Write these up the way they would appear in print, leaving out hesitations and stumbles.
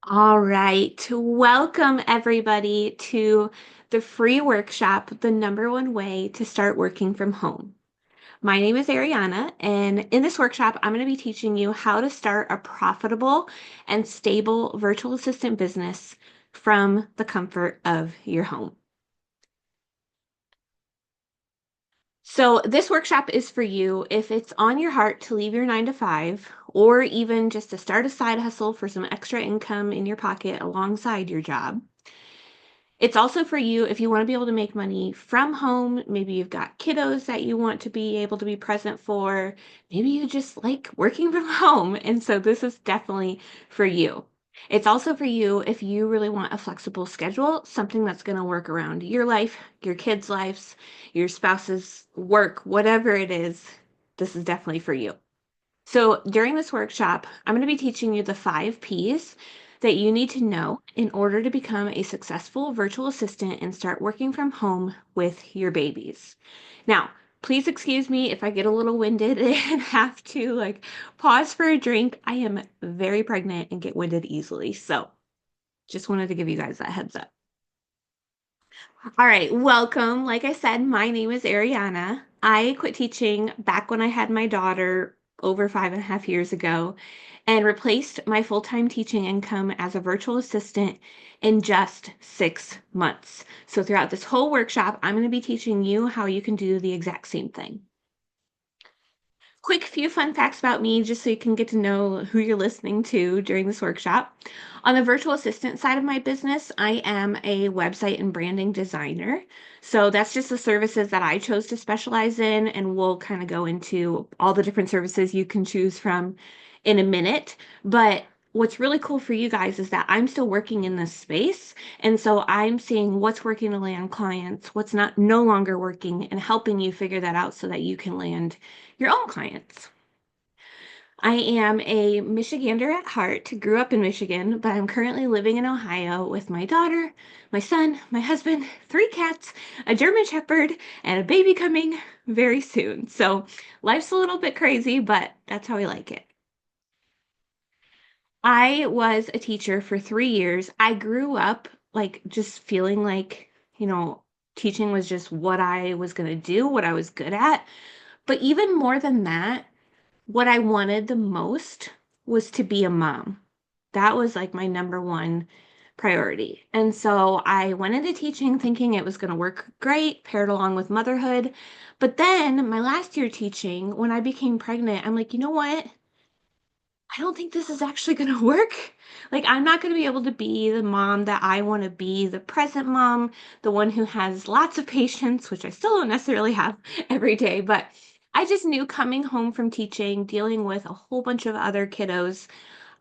All right. Welcome everybody to the free workshop, The Number One Way to Start Working from Home. My name is Ariana, and in this workshop, I'm going to be teaching you how to start a profitable and stable virtual assistant business from the comfort of your home. So, this workshop is for you if it's on your heart to leave your 9 to 5, or even just to start a side hustle for some extra income in your pocket alongside your job. It's also for you if you want to be able to make money from home. Maybe you've got kiddos that you want to be able to be present for. Maybe you just like working from home. And so this is definitely for you. It's also for you if you really want a flexible schedule, something that's going to work around your life, your kids' lives, your spouse's work, whatever it is. This is definitely for you. So during this workshop, I'm going to be teaching you the 5 Ps that you need to know in order to become a successful virtual assistant and start working from home with your babies. Now, please excuse me if I get a little winded and have to pause for a drink. I am very pregnant and get winded easily. So just wanted to give you guys that heads up. All right, welcome. Like I said, my name is Ariana. I quit teaching back when I had my daughter over 5.5 years ago and replaced my full-time teaching income as a virtual assistant in just 6 months. So throughout this whole workshop, I'm going to be teaching you how you can do the exact same thing. Quick few fun facts about me, just so you can get to know who you're listening to during this workshop. On the virtual assistant side of my business, I am a website and branding designer. So that's just the services that I chose to specialize in, and we'll kind of go into all the different services you can choose from in a minute. But what's really cool for you guys is that I'm still working in this space. And so I'm seeing what's working to land clients, what's not no longer working, and helping you figure that out so that you can land your own clients. I am a Michigander at heart, grew up in Michigan, but I'm currently living in Ohio with my daughter, my son, my husband, 3 cats, a German Shepherd, and a baby coming very soon. So life's a little bit crazy, but that's how we like it. I was a teacher for 3 years. I grew up just feeling like, you know, teaching was just what I was going to do, what I was good at. But even more than that, what I wanted the most was to be a mom. That was like my number one priority. And so I went into teaching thinking it was going to work great, paired along with motherhood. But then my last year teaching, when I became pregnant, I'm like, you know what? I don't think this is actually going to work. Like, I'm not going to be able to be the mom that I want to be, the present mom, the one who has lots of patience, which I still don't necessarily have every day. But I just knew coming home from teaching, dealing with a whole bunch of other kiddos,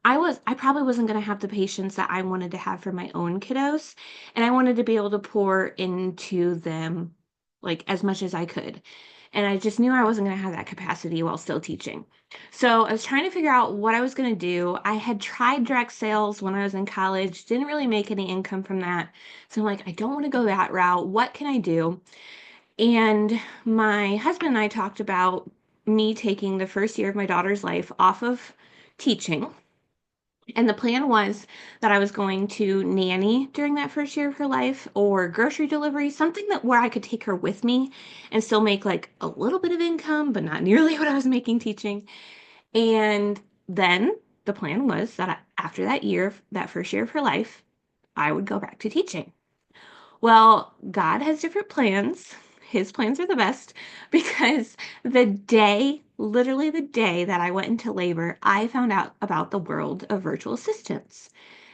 I probably wasn't going to have the patience that I wanted to have for my own kiddos. And I wanted to be able to pour into them like as much as I could. And I just knew I wasn't going to have that capacity while still teaching. So I was trying to figure out what I was going to do. I had tried direct sales when I was in college, didn't really make any income from that. So I'm like, I don't want to go that route. What can I do? And my husband and I talked about me taking the first year of my daughter's life off of teaching. And the plan was that I was going to nanny during that first year of her life or grocery delivery, something that where I could take her with me and still make like a little bit of income, but not nearly what I was making teaching. And then the plan was that after that year, that first year of her life, I would go back to teaching. Well, God has different plans. His plans are the best because literally the day that I went into labor, I found out about the world of virtual assistants.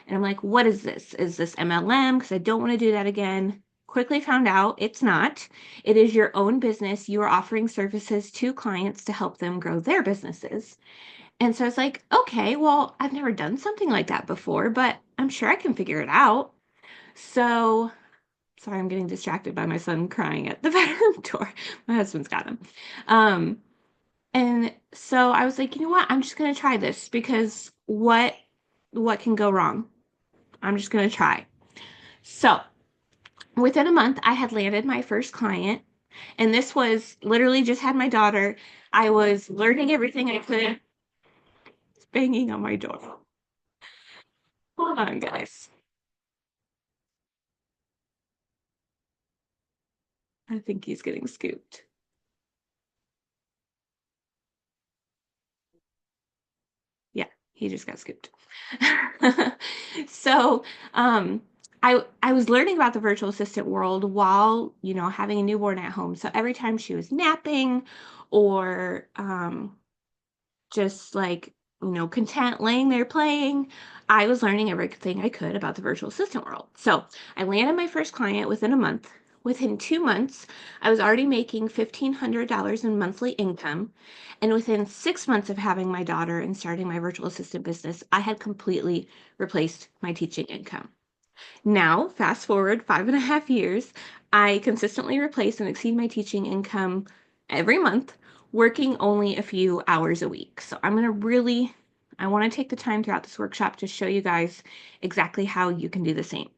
And I'm like, what is this? Is this MLM? Because I don't want to do that again. Quickly found out it's not. It is your own business. You are offering services to clients to help them grow their businesses. And so I was like, okay, well, I've never done something like that before, but I'm sure I can figure it out. So sorry, I'm getting distracted by my son crying at the bedroom door. My husband's got him. Um, and so I was like, you know what? I'm just gonna try this because what can go wrong? I'm just gonna try. So within a month, I had landed my first client, and this was literally just had my daughter. I was learning everything I could. banging on my door. Hold on, guys. I think he's getting scooped. Yeah, he just got scooped. So, um, I was learning about the virtual assistant world while, having a newborn at home. So every time she was napping or just like, content laying there playing, I was learning everything I could about the virtual assistant world. So I landed my first client within a month. Within 2 months, I was already making $1,500 in monthly income. And within 6 months of having my daughter and starting my virtual assistant business, I had completely replaced my teaching income. Now, fast forward 5.5 years, I consistently replace and exceed my teaching income every month, working only a few hours a week. So I want to take the time throughout this workshop to show you guys exactly how you can do the same.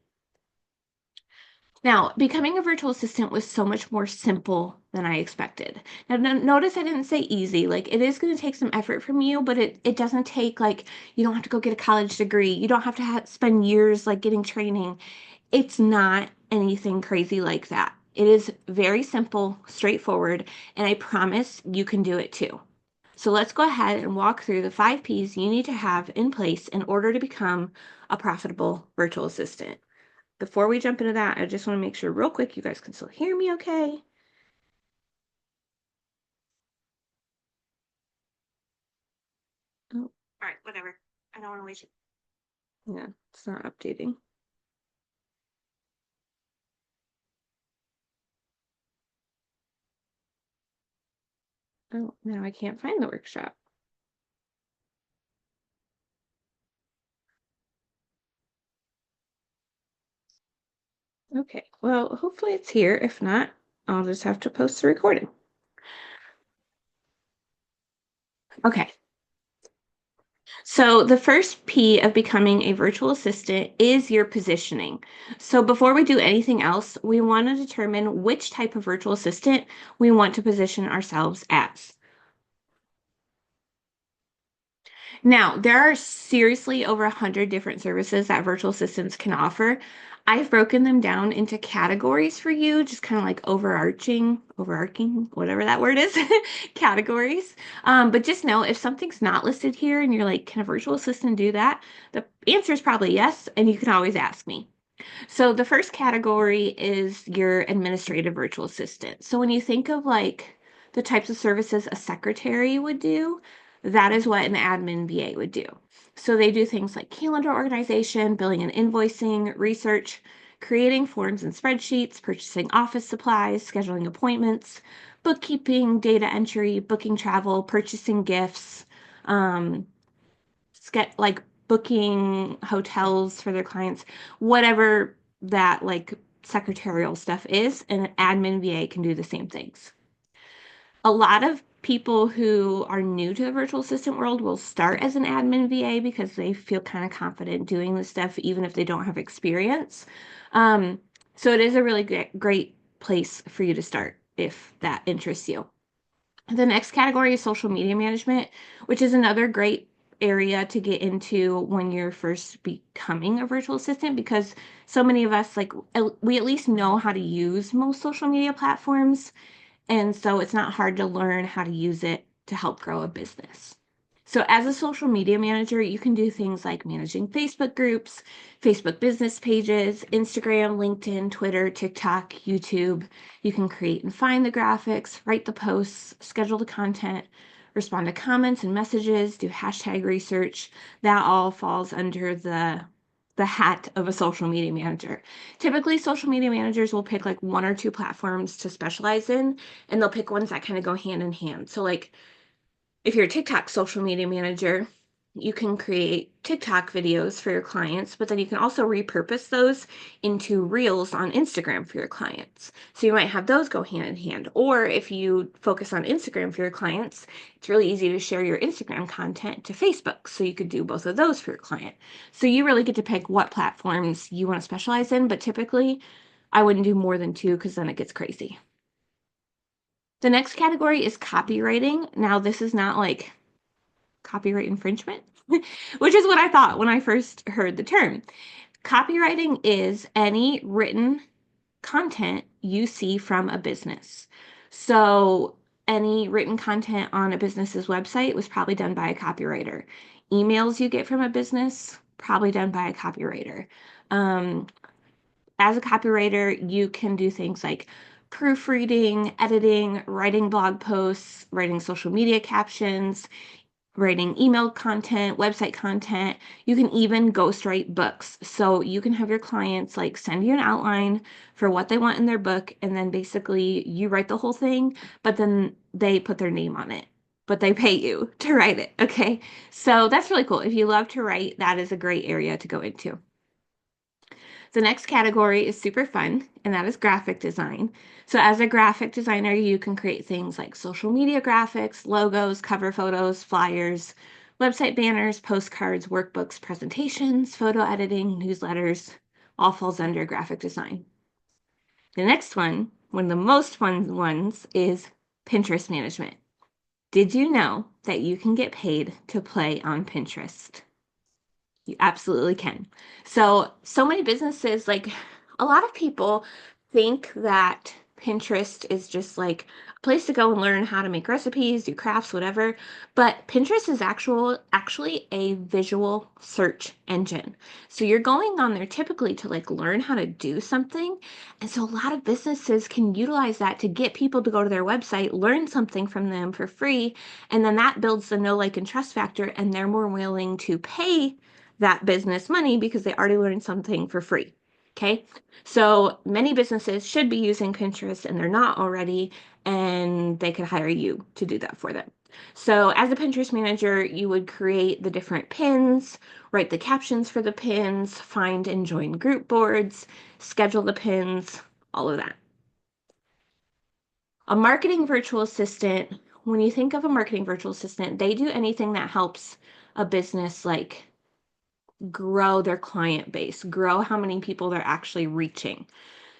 Now, becoming a virtual assistant was so much more simple than I expected. Now, notice I didn't say easy. Like, it is going to take some effort from you, but it doesn't take, like, you don't have to go get a college degree. You don't have to spend years, like, getting training. It's not anything crazy like that. It is very simple, straightforward, and I promise you can do it too. So let's go ahead and walk through the 5 Ps you need to have in place in order to become a profitable virtual assistant. Before we jump into that, I just want to make sure real quick you guys can still hear me okay. Oh, all right, whatever. I don't want to waste it. Yeah, it's not updating. Oh, now I can't find the workshop. Okay, well, hopefully it's here. If not, I'll just have to post the recording. Okay. So the first P of becoming a virtual assistant is your positioning. So before we do anything else, we want to determine which type of virtual assistant we want to position ourselves as. Now, there are seriously over 100 different services that virtual assistants can offer. I've broken them down into categories for you, just kind of like overarching, whatever that word is, categories. But just know if something's not listed here and you're like, can a virtual assistant do that? The answer is probably yes, and you can always ask me. So the first category is your administrative virtual assistant. So when you think of like the types of services a secretary would do, that is what an admin VA would do. So they do things like calendar organization, billing and invoicing, research, creating forms and spreadsheets, purchasing office supplies, scheduling appointments, bookkeeping, data entry, booking travel, purchasing gifts, um, like booking hotels for their clients, whatever that like secretarial stuff is, and an admin VA can do the same things. A lot of people who are new to the virtual assistant world will start as an admin VA because they feel kind of confident doing this stuff, even if they don't have experience. Um, so it is a really great place for you to start if that interests you. The next category is social media management, which is another great area to get into when you're first becoming a virtual assistant because so many of us we at least know how to use most social media platforms, and so it's not hard to learn how to use it to help grow a business. So as a social media manager, you can do things like managing Facebook groups, Facebook business pages, Instagram, LinkedIn, Twitter, TikTok, YouTube. You can create and find the graphics, write the posts, schedule the content, respond to comments and messages, do hashtag research. That all falls under the hat of a social media manager. Typically, social media managers will pick like one or two platforms to specialize in, and they'll pick ones that kind of go hand in hand. So like if you're a TikTok social media manager, you can create TikTok videos for your clients, but then you can also repurpose those into reels on Instagram for your clients. So you might have those go hand in hand. Or if you focus on Instagram for your clients, it's really easy to share your Instagram content to Facebook. So you could do both of those for your client. So you really get to pick what platforms you want to specialize in, but typically I wouldn't do more than two because then it gets crazy. The next category is copywriting. Now, this is not like copyright infringement, which is what I thought when I first heard the term. Copywriting is any written content you see from a business. So any written content on a business's website was probably done by a copywriter. Emails you get from a business, probably done by a copywriter. Um, as a copywriter, you can do things like proofreading, editing, writing blog posts, writing social media captions, writing email content, website content. You can even ghostwrite books. So you can have your clients like send you an outline for what they want in their book, and then basically you write the whole thing, but then they put their name on it, but they pay you to write it. Okay. So that's really cool. If you love to write, that is a great area to go into. The next category is super fun, and that is graphic design. So as a graphic designer, you can create things like social media graphics, logos, cover photos, flyers, website banners, postcards, workbooks, presentations, photo editing, newsletters, all falls under graphic design. The next one of the most fun ones, is Pinterest management. Did you know that you can get paid to play on Pinterest? You absolutely can. So many businesses, like a lot of people think that Pinterest is just like a place to go and learn how to make recipes, do crafts, whatever. But Pinterest is actually a visual search engine. So you're going on there typically to like learn how to do something. And so a lot of businesses can utilize that to get people to go to their website, learn something from them for free, and then that builds the know, like, and trust factor, and they're more willing to pay that business money because they already learned something for free. Okay. So many businesses should be using Pinterest and they're not already, and they could hire you to do that for them. So as a Pinterest manager, you would create the different pins, write the captions for the pins, find and join group boards, schedule the pins, all of that. A marketing virtual assistant, when you think of a marketing virtual assistant, they do anything that helps a business like grow their client base, grow how many people they're actually reaching.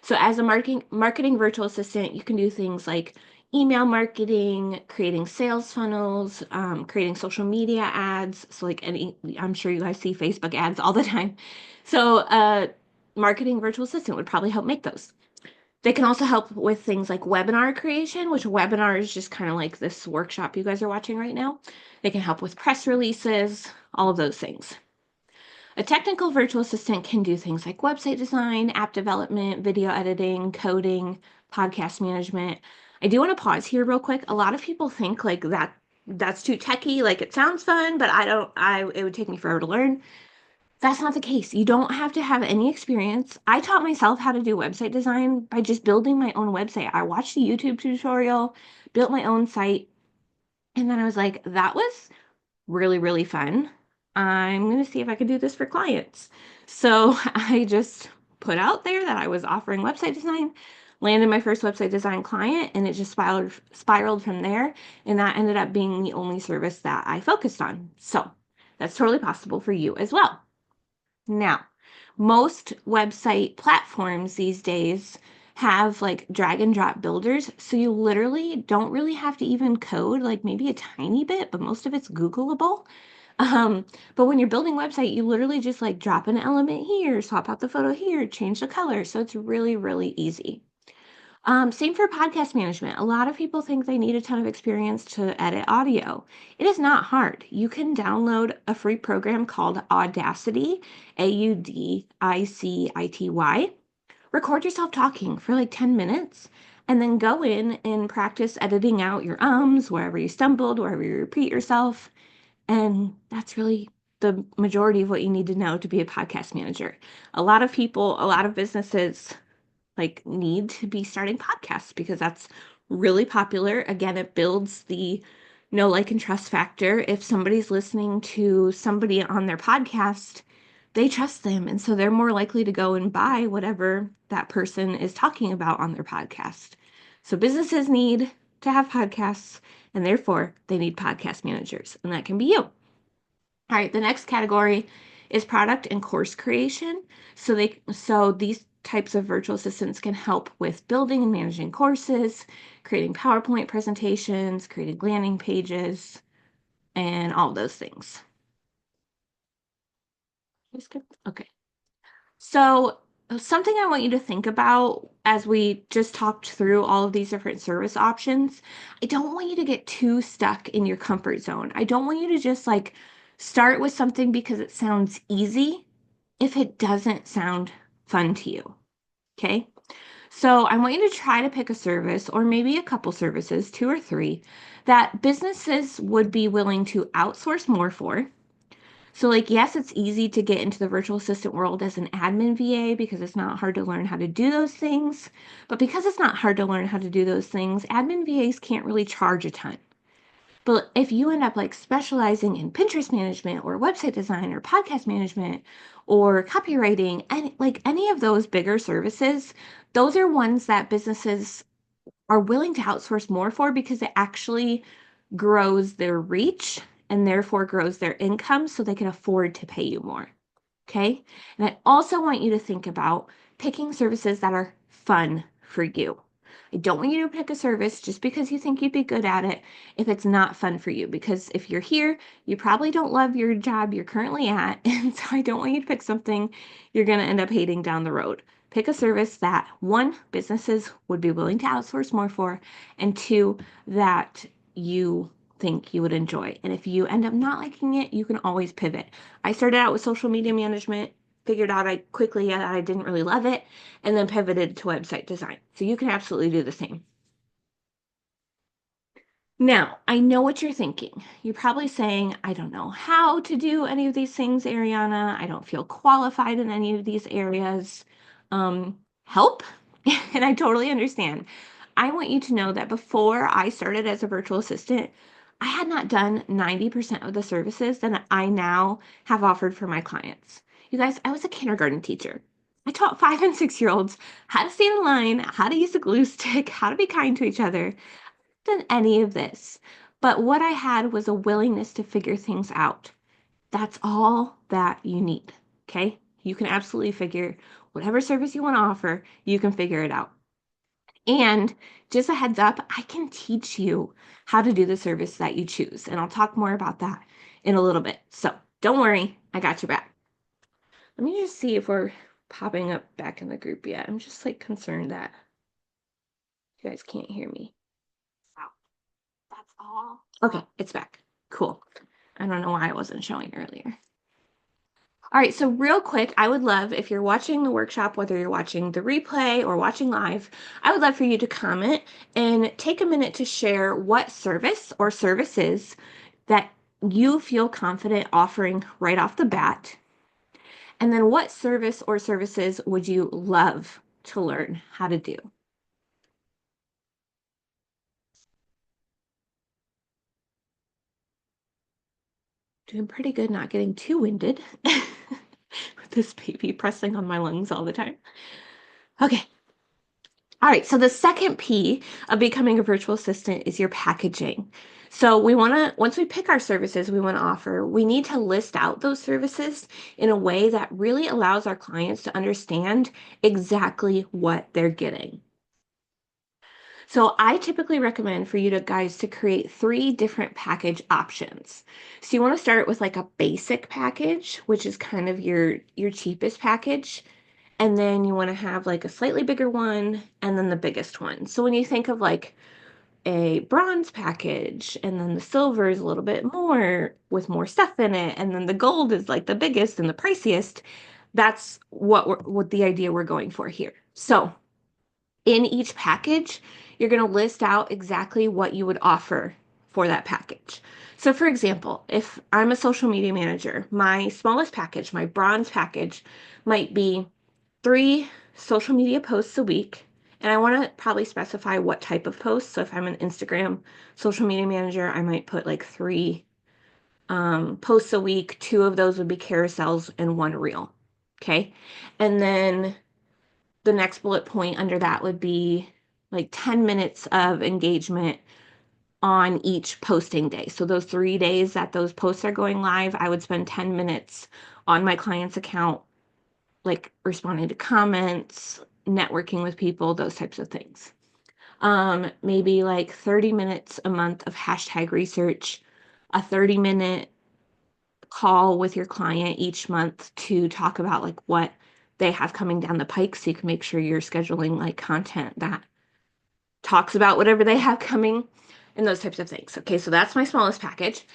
So as a marketing virtual assistant, you can do things like email marketing, creating sales funnels, creating social media ads. So like I'm sure you guys see Facebook ads all the time. So marketing virtual assistant would probably help make those. They can also help with things like webinar creation, which webinar is just kind of like this workshop you guys are watching right now. They can help with press releases, all of those things. A technical virtual assistant can do things like website design, app development, video editing, coding, podcast management. I do want to pause here real quick. A lot of people think like that's too techy, like it sounds fun, but it would take me forever to learn. That's not the case. You don't have to have any experience. I taught myself how to do website design by just building my own website. I watched a YouTube tutorial, built my own site, and then I was like, that was really, really fun. I'm going to see if I can do this for clients. So I just put out there that I was offering website design, landed my first website design client, and it just spiraled from there. And that ended up being the only service that I focused on. So that's totally possible for you as well. Now, most website platforms these days have like drag and drop builders. So you literally don't really have to even code, like maybe a tiny bit, but most of it's Googleable. But when you're building a website, you literally just like drop an element here, swap out the photo here, change the color. So it's really, really easy. Same for podcast management. A lot of people think they need a ton of experience to edit audio. It is not hard. You can download a free program called Audacity, Audicity. Record yourself talking for like 10 minutes, and then go in and practice editing out your ums, wherever you stumbled, wherever you repeat yourself. And that's really the majority of what you need to know to be a podcast manager. A lot of people, a lot of businesses like need to be starting podcasts because that's really popular. Again, it builds the know, like, and trust factor. If somebody's listening to somebody on their podcast, they trust them. And so they're more likely to go and buy whatever that person is talking about on their podcast. So businesses need to have podcasts, and therefore they need podcast managers, and that can be you. All right, the next category is product and course creation. So these types of virtual assistants can help with building and managing courses, creating PowerPoint presentations, creating landing pages, and all those things. Okay. So, something I want you to think about as we just talked through all of these different service options, I don't want you to get too stuck in your comfort zone. I don't want you to just like start with something because it sounds easy if it doesn't sound fun to you. Okay? So, I want you to try to pick a service or maybe a couple services, two or three, that businesses would be willing to outsource more for. So, like, yes, it's easy to get into the virtual assistant world as an admin VA because it's not hard to learn how to do those things. But because it's not hard to learn how to do those things, admin VAs can't really charge a ton. But if you end up like specializing in Pinterest management or website design or podcast management or copywriting and like any of those bigger services, those are ones that businesses are willing to outsource more for because it actually grows their reach and therefore grows their income so they can afford to pay you more. Okay. And I also want you to think about picking services that are fun for you. I don't want you to pick a service just because you think you'd be good at it if it's not fun for you. Because if you're here, you probably don't love your job you're currently at. And so I don't want you to pick something you're going to end up hating down the road. Pick a service that one, businesses would be willing to outsource more for, and two, that you think you would enjoy. And if you end up not liking it, you can always pivot. I started out with social media management, figured out I quickly that I didn't really love it, and then pivoted to website design. So you can absolutely do the same. Now, I know what you're thinking. You're probably saying, I don't know how to do any of these things, Ariana. I don't feel qualified in any of these areas. Help? And I totally understand. I want you to know that before I started as a virtual assistant, I had not done 90% of the services that I now have offered for my clients. You guys, I was a kindergarten teacher. I taught 5 and 6 year olds how to stand in line, how to use a glue stick, how to be kind to each other than any of this. But what I had was a willingness to figure things out. That's all that you need. Okay. You can absolutely figure whatever service you want to offer, you can figure it out. And just a heads up, I can teach you how to do the service that you choose. And I'll talk more about that in a little bit. So don't worry, I got your back. Let me just see if we're popping up back in the group yet. I'm just like concerned that you guys can't hear me. That's all. Okay, it's back. Cool. I don't know why it wasn't showing earlier. All right, so real quick, I would love if you're watching the workshop, whether you're watching the replay or watching live, I would love for you to comment and take a minute to share what service or services that you feel confident offering right off the bat. And then what service or services would you love to learn how to do? Doing pretty good, not getting too winded with this baby pressing on my lungs all the time. Okay. All right. So the second P of becoming a virtual assistant is your packaging. So we want to, once we pick our services we want to offer, we need to list out those services in a way that really allows our clients to understand exactly what they're getting. So I typically recommend for you to guys to create 3 different package options. So you want to start with like a basic package, which is kind of your cheapest package. And then you want to have like a slightly bigger one and then the biggest one. So when you think of like a bronze package and then the silver is a little bit more with more stuff in it and then the gold is like the biggest and the priciest, that's what the idea we're going for here. So in each package, you're going to list out exactly what you would offer for that package. So, for example, if I'm a social media manager, my smallest package, my bronze package, might be 3 social media posts a week. And I want to probably specify what type of posts. So, if I'm an Instagram social media manager, I might put like 3 posts a week. 2 of those would be carousels and 1 reel. Okay. And then the next bullet point under that would be like 10 minutes of engagement on each posting day. So those 3 days that those posts are going live, I would spend 10 minutes on my client's account, like responding to comments, networking with people, those types of things. Maybe like 30 minutes a month of hashtag research a 30-minute call with your client each month to talk about like what they have coming down the pike so you can make sure you're scheduling like content that talks about whatever they have coming and those types of things. Okay, so that's my smallest package.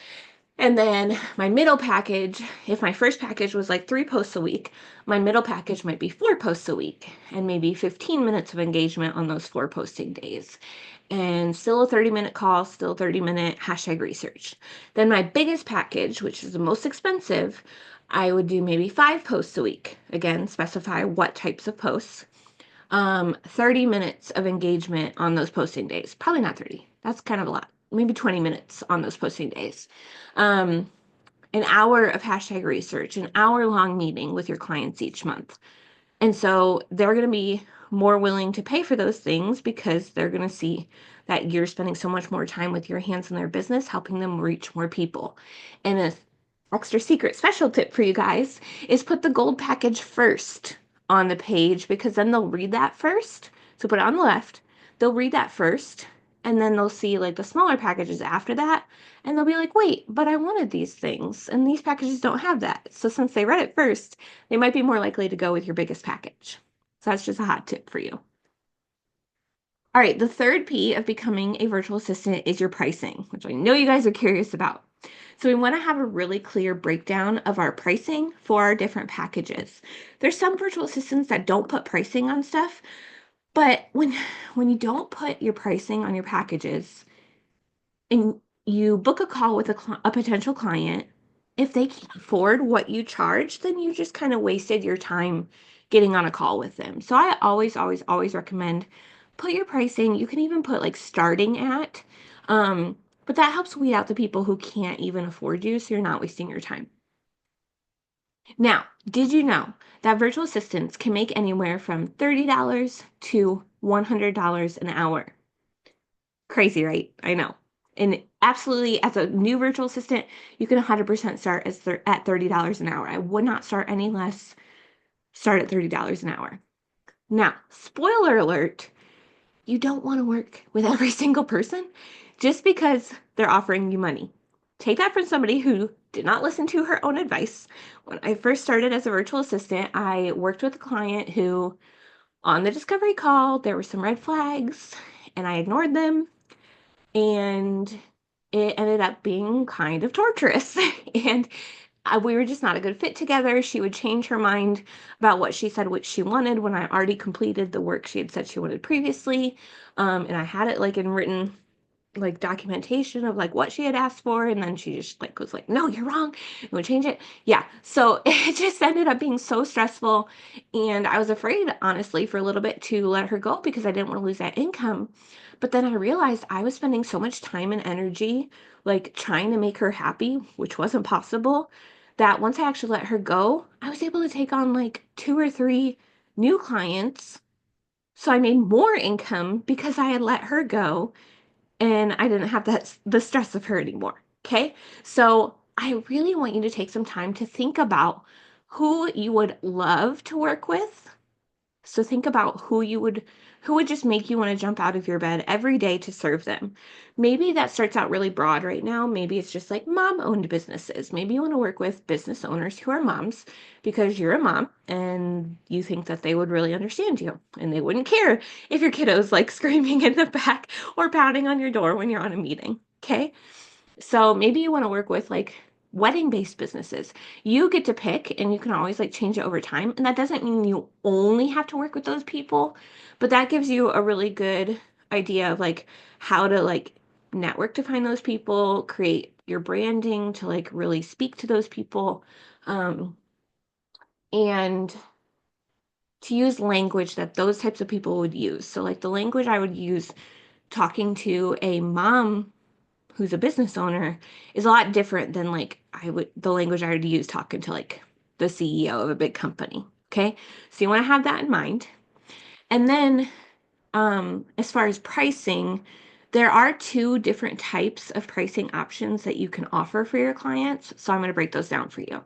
And then my middle package, if my first package was like 3 posts a week, my middle package might be 4 posts a week and maybe 15 minutes of engagement on those 4 posting days. And still a 30-minute call, still 30-minute hashtag research. Then my biggest package, which is the most expensive, I would do maybe 5 posts a week. Again, specify what types of posts. 30 minutes of engagement on those posting days. Probably not 30. That's kind of a lot. Maybe 20 minutes on those posting days. Um, an hour of hashtag research, an hour-long meeting with your clients each month. And so they're going to be more willing to pay for those things because they're going to see that you're spending so much more time with your hands in their business, helping them reach more people. And a extra secret special tip for you guys is put the gold package first on the page because then they'll read that first. So put it on the left, they'll read that first, and then they'll see like the smaller packages after that, and they'll be like, wait, but I wanted these things, and these packages don't have that. So since they read it first, they might be more likely to go with your biggest package. So that's just a hot tip for you. All right, the third P of becoming a virtual assistant is your pricing, which I know you guys are curious about. So we want to have a really clear breakdown of our pricing for our different packages. There's some virtual assistants that don't put pricing on stuff, but when you don't put your pricing on your packages and you book a call with a potential client, if they can't afford what you charge, then you just kind of wasted your time getting on a call with them. So I always, always, always recommend put your pricing. You can even put like starting at, but that helps weed out the people who can't even afford you, so you're not wasting your time. Now, did you know that virtual assistants can make anywhere from $30 to $100 an hour? Crazy, right? I know. And absolutely, as a new virtual assistant, you can 100% start at $30 an hour. I would not start any less. Start at $30 an hour. Now, spoiler alert, you don't want to work with every single person just because they're offering you money. Take that from somebody who did not listen to her own advice. When I first started as a virtual assistant, I worked with a client who, on the discovery call, there were some red flags, and I ignored them, and it ended up being kind of torturous. And we were just not a good fit together. She would change her mind about what she said, what she wanted when I already completed the work she had said she wanted previously. And I had it like in written like documentation of like what she had asked for, and then she just like was like, no, you're wrong, and would change it. Yeah, so it just ended up being so stressful, and I was afraid, honestly, for a little bit to let her go because I didn't want to lose that income. But then I realized I was spending so much time and energy like trying to make her happy, which wasn't possible, that once I actually let her go, I was able to take on like 2 or 3 new clients. So I made more income because I had let her go and I didn't have the stress of her anymore. Okay. So I really want you to take some time to think about who you would love to work with. So think about who would just make you want to jump out of your bed every day to serve them. Maybe that starts out really broad right now. Maybe it's just like mom-owned businesses. Maybe you want to work with business owners who are moms because you're a mom and you think that they would really understand you and they wouldn't care if your kiddo's like screaming in the back or pounding on your door when you're on a meeting. Okay? So maybe you want to work with like wedding-based businesses. You get to pick and you can always like change it over time. And that doesn't mean you only have to work with those people, but that gives you a really good idea of like how to like network to find those people, create your branding to like really speak to those people, and to use language that those types of people would use. So like the language I would use talking to a mom who's a business owner is a lot different than like the language I would use talking to like the CEO of a big company. Okay. So you want to have that in mind. And then as far as pricing, there are 2 different types of pricing options that you can offer for your clients. So I'm going to break those down for you.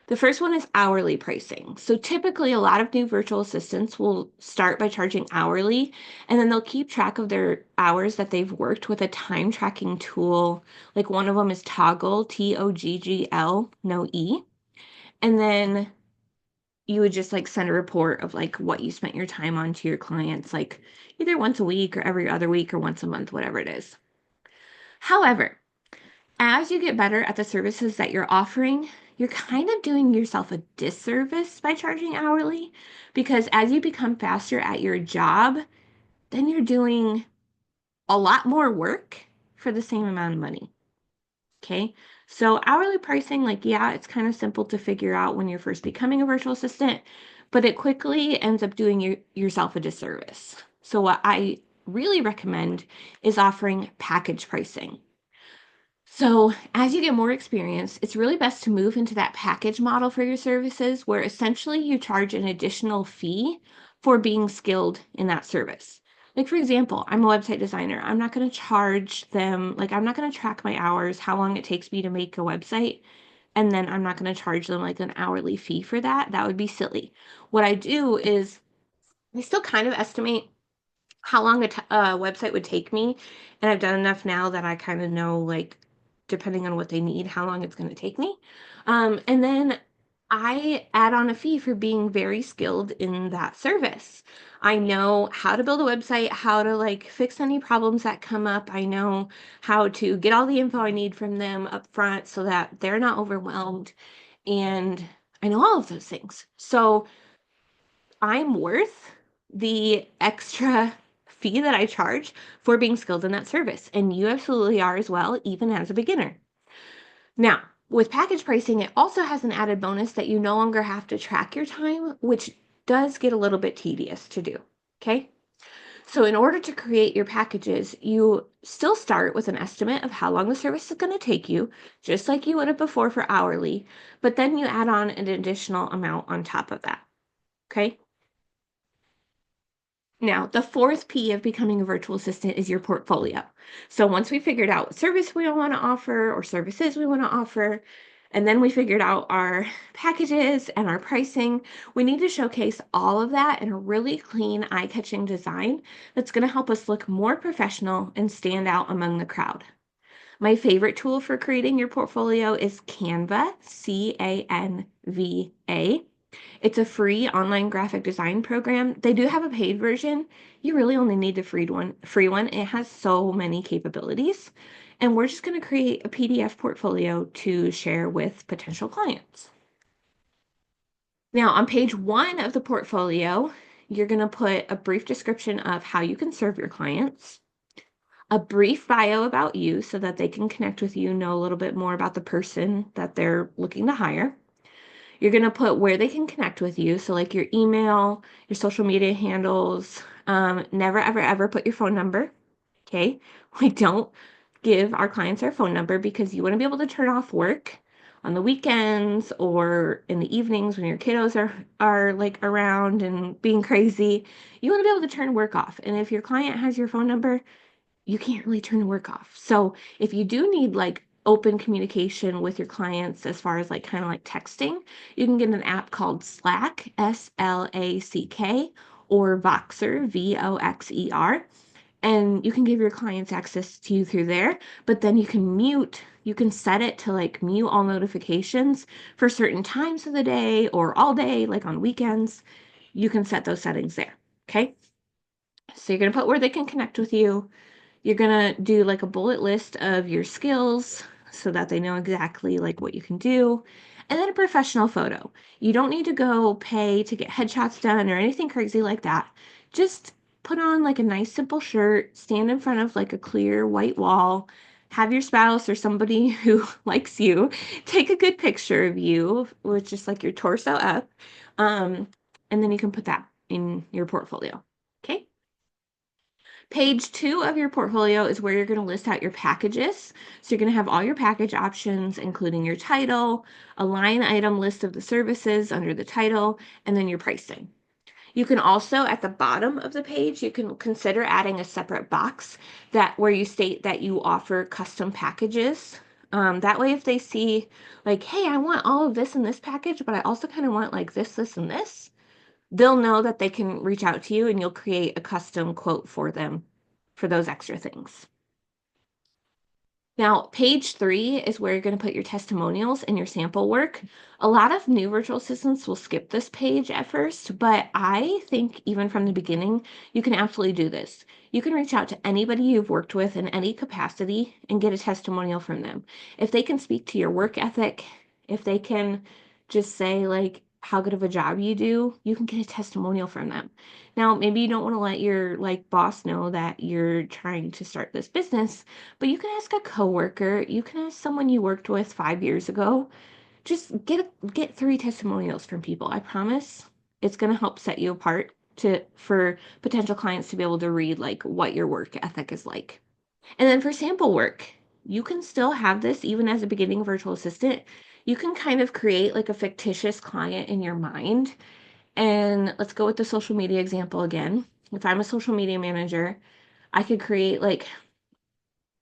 The first one is hourly pricing. So typically, a lot of new virtual assistants will start by charging hourly, and then they'll keep track of their hours that they've worked with a time tracking tool. Like one of them is Toggl, Toggl, no E. And then you would just like send a report of like what you spent your time on to your clients, like either once a week or every other week or once a month, whatever it is. However, as you get better at the services that you're offering, you're kind of doing yourself a disservice by charging hourly because as you become faster at your job, then you're doing a lot more work for the same amount of money. Okay. So hourly pricing, like, yeah, it's kind of simple to figure out when you're first becoming a virtual assistant, but it quickly ends up doing yourself a disservice. So what I really recommend is offering package pricing. So as you get more experience, it's really best to move into that package model for your services where essentially you charge an additional fee for being skilled in that service. Like for example, I'm a website designer. I'm not going to charge them, like I'm not going to track my hours, how long it takes me to make a website, and then I'm not going to charge them like an hourly fee for that. That would be silly. What I do is I still kind of estimate how long a website would take me. And I've done enough now that I kind of know, like, depending on what they need, how long it's going to take me. And then I add on a fee for being very skilled in that service. I know how to build a website, how to like fix any problems that come up. I know how to get all the info I need from them up front so that they're not overwhelmed. And I know all of those things. So I'm worth the extra fee that I charge for being skilled in that service. And you absolutely are as well, even as a beginner. Now, with package pricing, it also has an added bonus that you no longer have to track your time, which does get a little bit tedious to do. Okay. So, in order to create your packages, you still start with an estimate of how long the service is going to take you, just like you would have before for hourly, but then you add on an additional amount on top of that. Okay. Now, the fourth P of becoming a virtual assistant is your portfolio. So once we figured out what service we want to offer or services we want to offer, and then we figured out our packages and our pricing, we need to showcase all of that in a really clean, eye-catching design that's going to help us look more professional and stand out among the crowd. My favorite tool for creating your portfolio is Canva, Canva. It's a free online graphic design program. They do have a paid version. You really only need the free one. It has so many capabilities. And we're just going to create a PDF portfolio to share with potential clients. Now, on page 1 of the portfolio, you're going to put a brief description of how you can serve your clients, a brief bio about you so that they can connect with you, know a little bit more about the person that they're looking to hire. You're going to put where they can connect with you. So, like your email, your social media handles. Never, ever, ever put your phone number. Okay. We don't give our clients our phone number because you want to be able to turn off work on the weekends or in the evenings when your kiddos are like around and being crazy. You want to be able to turn work off. And if your client has your phone number, you can't really turn the work off. So if you do need like open communication with your clients as far as like kind of like texting, you can get an app called Slack, Slack, or Voxer, Voxer. And you can give your clients access to you through there, but then you can set it to like mute all notifications for certain times of the day or all day, like on weekends. You can set those settings there. Okay. So you're going to put where they can connect with you. You're going to do like a bullet list of your skills so that they know exactly like what you can do. And then a professional photo. You don't need to go pay to get headshots done or anything crazy like that. Just put on like a nice simple shirt, stand in front of like a clear white wall, have your spouse or somebody who likes you take a good picture of you with just like your torso up. Um, and then you can put that in your portfolio. Okay. Page 2 of your portfolio is where you're going to list out your packages. So you're going to have all your package options, including your title, a line item list of the services under the title, and then your pricing. You can also, at the bottom of the page, you can consider adding a separate box that where you state that you offer custom packages That way, if they see like, hey, I want all of this in this package, but I also kind of want like this, and this, they'll know that they can reach out to you and you'll create a custom quote for them for those extra things. Now, page 3 is where you're going to put your testimonials and your sample work. A lot of new virtual assistants will skip this page at first, but I think even from the beginning, you can absolutely do this. You can reach out to anybody you've worked with in any capacity and get a testimonial from them. If they can speak to your work ethic, if they can just say like how good of a job you do, you can get a testimonial from them. Now, maybe you don't want to let your like boss know that you're trying to start this business, but you can ask a coworker, you can ask someone you worked with 5 years ago. Just get 3 testimonials from people. I promise it's going to help set you apart to for potential clients to be able to read like what your work ethic is like. And then for sample work, you can still have this even as a beginning virtual assistant. You can kind of create like a fictitious client in your mind. And let's go with the social media example again. If I'm a social media manager, I could create like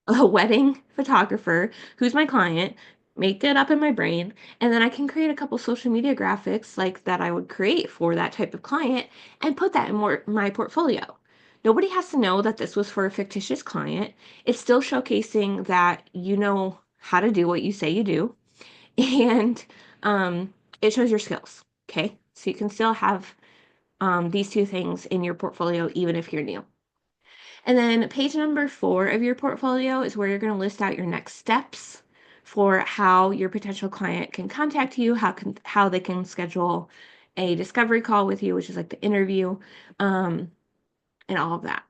a wedding photographer who's my client, make it up in my brain, and then I can create a couple social media graphics like that I would create for that type of client and put that in my portfolio. Nobody has to know that this was for a fictitious client. It's still showcasing that you know how to do what you say you do, and it shows your skills. Okay, so you can still have these 2 things in your portfolio even if you're new. And then page number 4 of your portfolio is where you're going to list out your next steps for how your potential client can contact you, how they can schedule a discovery call with you, which is like the interview, and all of that.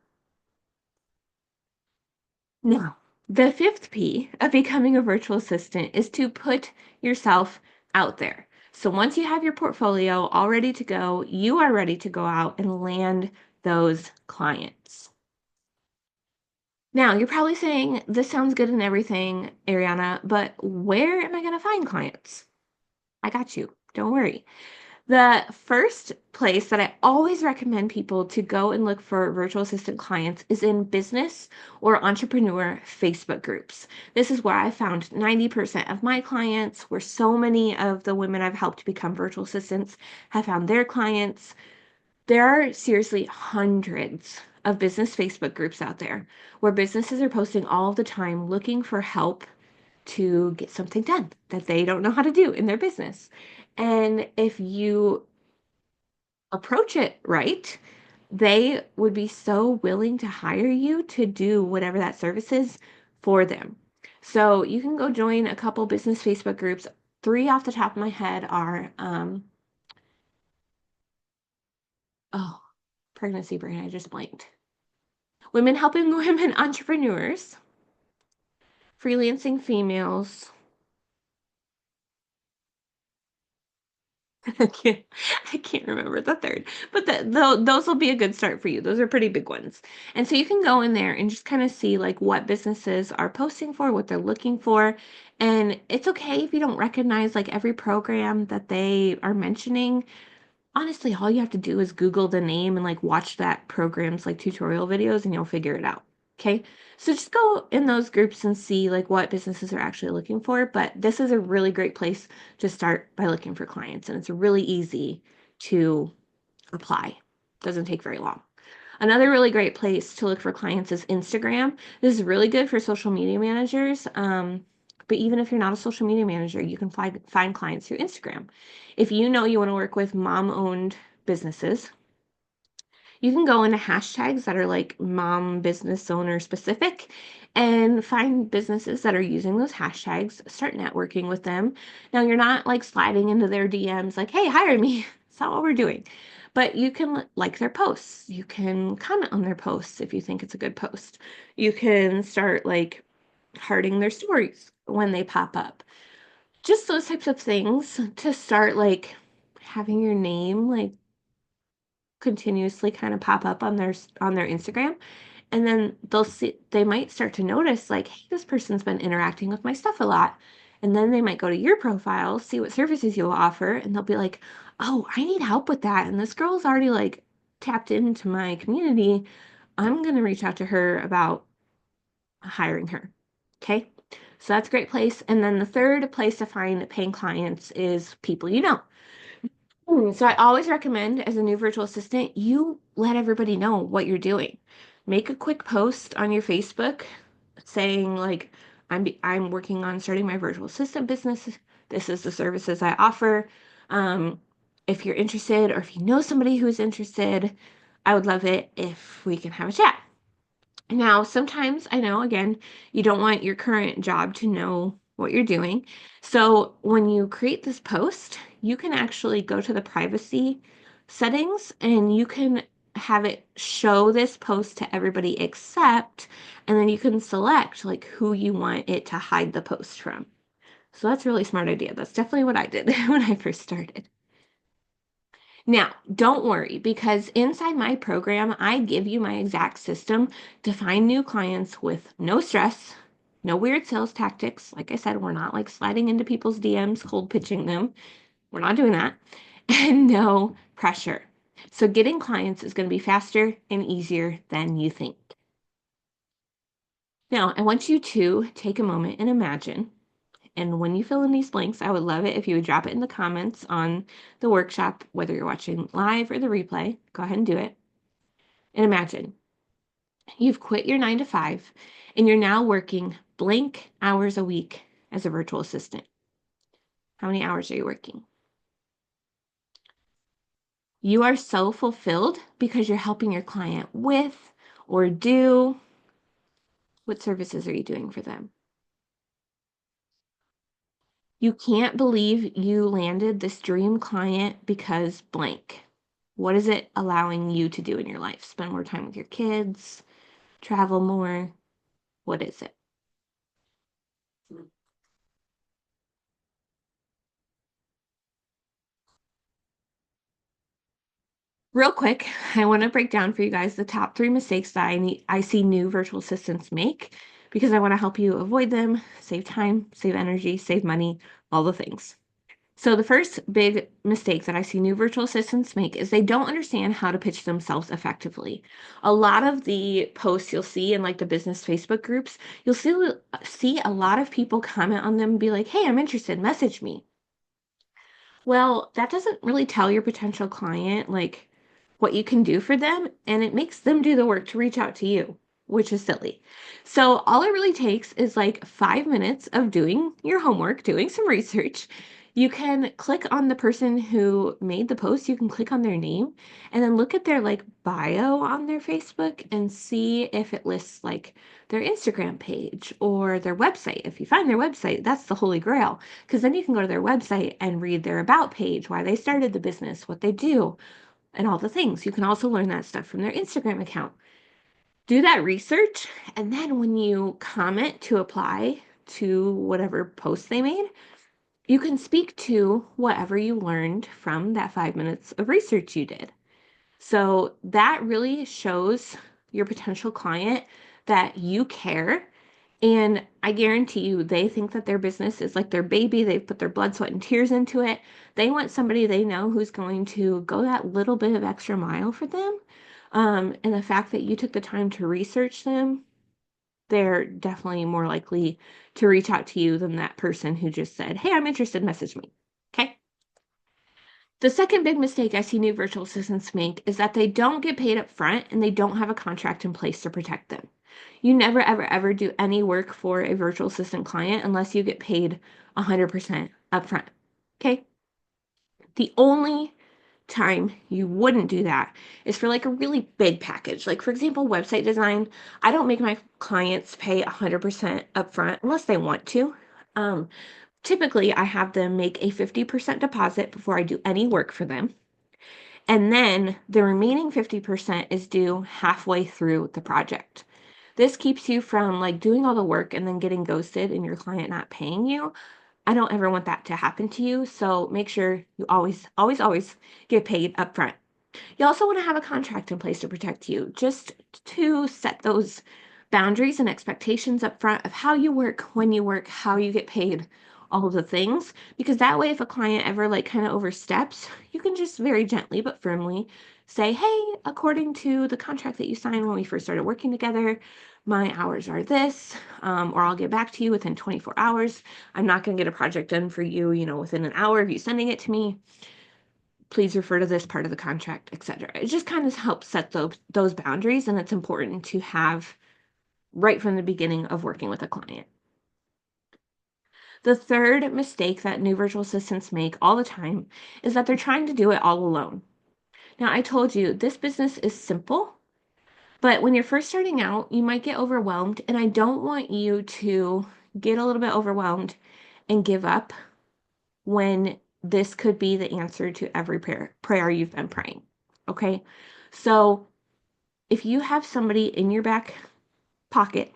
Now, the 5th P of becoming a virtual assistant is to put yourself out there. So once you have your portfolio all ready to go, you are ready to go out and land those clients. Now, you're probably saying, this sounds good and everything, Ariana, but where am I going to find clients? I got you. Don't worry. The first place that I always recommend people to go and look for virtual assistant clients is in business or entrepreneur Facebook groups. This is where I found 90% of my clients, where so many of the women I've helped become virtual assistants have found their clients. There are seriously hundreds of business Facebook groups out there where businesses are posting all the time looking for help to get something done that they don't know how to do in their business. And if you approach it right, they would be so willing to hire you to do whatever that service is for them. So you can go join a couple business Facebook groups. 3 off the top of my head are, oh, pregnancy brain, I just blanked. Women helping women entrepreneurs, freelancing females. I can't, I can't remember the third, but those will be a good start for you. Those are pretty big ones. And so you can go in there and just kind of see like what businesses are posting for, what they're looking for. And it's okay if you don't recognize like every program that they are mentioning. Honestly, all you have to do is Google the name and like watch that program's like tutorial videos and you'll figure it out. Okay. So just go in those groups and see like what businesses are actually looking for. But this is a really great place to start by looking for clients. And it's really easy to apply. Doesn't take very long. Another really great place to look for clients is Instagram. This is really good for social media managers. But even if you're not a social media manager, you can find clients through Instagram. If you know you want to work with mom-owned businesses, you can go into hashtags that are like mom business owner specific and find businesses that are using those hashtags, start networking with them. Now, you're not like sliding into their DMs like, hey, hire me. That's not what we're doing. But you can like their posts. You can comment on their posts if you think it's a good post. You can start like hearting their stories when they pop up. Just those types of things to start like having your name like continuously kind of pop up on their Instagram, and then they might start to notice like, hey, this person's been interacting with my stuff a lot. And then they might go to your profile, see what services you offer, and they'll be like, oh, I need help with that. And this girl's already like tapped into my community. I'm going to reach out to her about hiring her. Okay. So that's a great place. And then the third place to find paying clients is people you know. So I always recommend as a new virtual assistant, you let everybody know what you're doing. Make a quick post on your Facebook saying like I'm working on starting my virtual assistant business. This is the services I offer. Um, if you're interested or if you know somebody who's interested, I would love it if we can have a chat. Now, sometimes I know, again, you don't want your current job to know what you're doing. So when you create this post, you can actually go to the privacy settings and you can have it show this post to everybody except, and then you can select like who you want it to hide the post from. So that's a really smart idea. That's definitely what I did when I first started. Now, don't worry because inside my program, I give you my exact system to find new clients with no stress, no weird sales tactics. Like I said, we're not like sliding into people's DMs, cold pitching them. We're not doing that. And no pressure. So getting clients is going to be faster and easier than you think. Now, I want you to take a moment and imagine. And when you fill in these blanks, I would love it if you would drop it in the comments on the workshop, whether you're watching live or the replay. Go ahead and do it. And imagine you've quit your 9 to 5 and you're now working blank hours a week as a virtual assistant. How many hours are you working? You are so fulfilled because you're helping your client with or do what services are you doing for them? You can't believe you landed this dream client because blank. What is it allowing you to do in your life? Spend more time with your kids, travel more. What is it? Real quick, I want to break down for you guys the top 3 mistakes that I see new virtual assistants make because I want to help you avoid them, save time, save energy, save money, all the things. So the first big mistake that I see new virtual assistants make is they don't understand how to pitch themselves effectively. A lot of the posts you'll see in like the business Facebook groups, you'll see a lot of people comment on them and be like, "Hey, I'm interested, message me." Well, that doesn't really tell your potential client like what you can do for them, and it makes them do the work to reach out to you, which is silly. So, all it really takes is like 5 minutes of doing your homework, doing some research. You can click on the person who made the post, you can click on their name, and then look at their like bio on their Facebook and see if it lists like their Instagram page or their website. If you find their website, that's the holy grail because then you can go to their website and read their about page, why they started the business, what they do, and all the things. You can also learn that stuff from their Instagram account. Do that research, and then when you comment to apply to whatever post they made, you can speak to whatever you learned from that 5 minutes of research you did. So that really shows your potential client that you care. And I guarantee you, they think that their business is like their baby. They've put their blood, sweat, and tears into it. They want somebody they know who's going to go that little bit of extra mile for them. And the fact that you took the time to research them, they're definitely more likely to reach out to you than that person who just said, "Hey, I'm interested, message me." Okay. The second big mistake I see new virtual assistants make is that they don't get paid up front and they don't have a contract in place to protect them. You never, ever, ever do any work for a virtual assistant client unless you get paid 100% upfront. Okay? The only time you wouldn't do that is for like a really big package. Like, for example, website design. I don't make my clients pay 100% upfront unless they want to. Um, Typically, I have them make a 50% deposit before I do any work for them. And then the remaining 50% is due halfway through the project. This keeps you from like doing all the work and then getting ghosted and your client not paying you. I don't ever want that to happen to you. So make sure you always, always, always get paid upfront. You also want to have a contract in place to protect you, just to set those boundaries and expectations up front of how you work, when you work, how you get paid, all of the things, because that way if a client ever like kind of oversteps, you can just very gently but firmly say, hey, according to the contract that you signed when we first started working together, my hours are this, or I'll get back to you within 24 hours. I'm not going to get a project done for you, within an hour of you sending it to me. Please refer to this part of the contract, etc. It just kind of helps set those boundaries, and it's important to have right from the beginning of working with a client. The third mistake that new virtual assistants make all the time is that they're trying to do it all alone. Now, I told you this business is simple, but when you're first starting out, you might get overwhelmed, and I don't want you to get a little bit overwhelmed and give up when this could be the answer to every prayer you've been praying. Okay? So, if you have somebody in your back pocket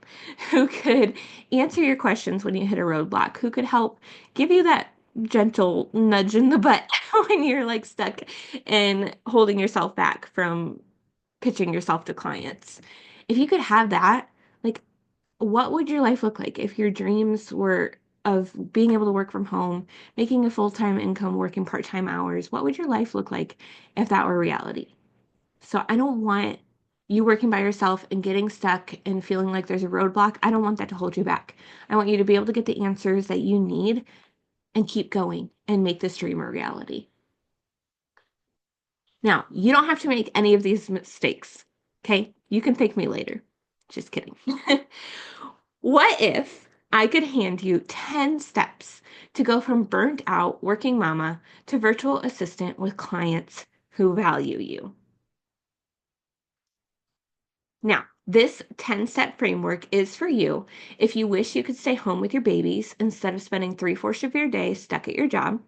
who could answer your questions when you hit a roadblock, who could help give you that gentle nudge in the butt when you're like stuck and holding yourself back from pitching yourself to clients. If you could have that, like, what would your life look like if your dreams were of being able to work from home, making a full-time income, working part-time hours? What would your life look like if that were reality? So I don't want you working by yourself and getting stuck and feeling like there's a roadblock. I don't want that to hold you back. I want you to be able to get the answers that you need and keep going and make this dream a reality. Now, you don't have to make any of these mistakes, okay? You can thank me later. Just kidding. What if I could hand you 10 steps to go from burnt out working mama to virtual assistant with clients who value you? Now, this 10-step framework is for you if you wish you could stay home with your babies instead of spending 3/4 of your day stuck at your job.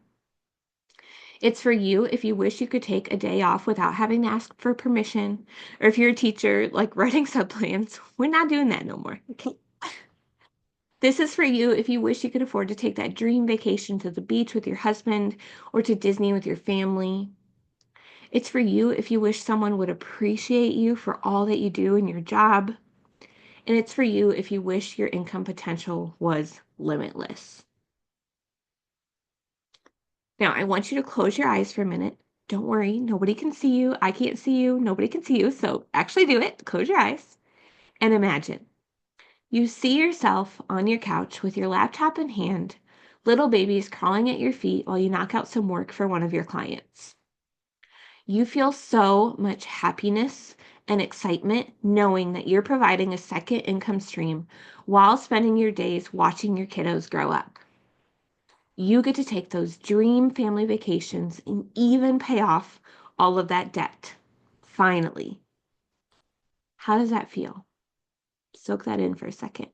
It's for you if you wish you could take a day off without having to ask for permission, or if you're a teacher, like writing subplans. We're not doing that no more. Okay. This is for you if you wish you could afford to take that dream vacation to the beach with your husband or to Disney with your family. It's for you if you wish someone would appreciate you for all that you do in your job. And it's for you if you wish your income potential was limitless. Now, I want you to close your eyes for a minute. Don't worry, nobody can see you. I can't see you. Nobody can see you. So actually do it. Close your eyes and imagine. You see yourself on your couch with your laptop in hand, little babies crawling at your feet while you knock out some work for one of your clients. You feel so much happiness and excitement knowing that you're providing a second income stream while spending your days watching your kiddos grow up. You get to take those dream family vacations and even pay off all of that debt. Finally. How does that feel? Soak that in for a second.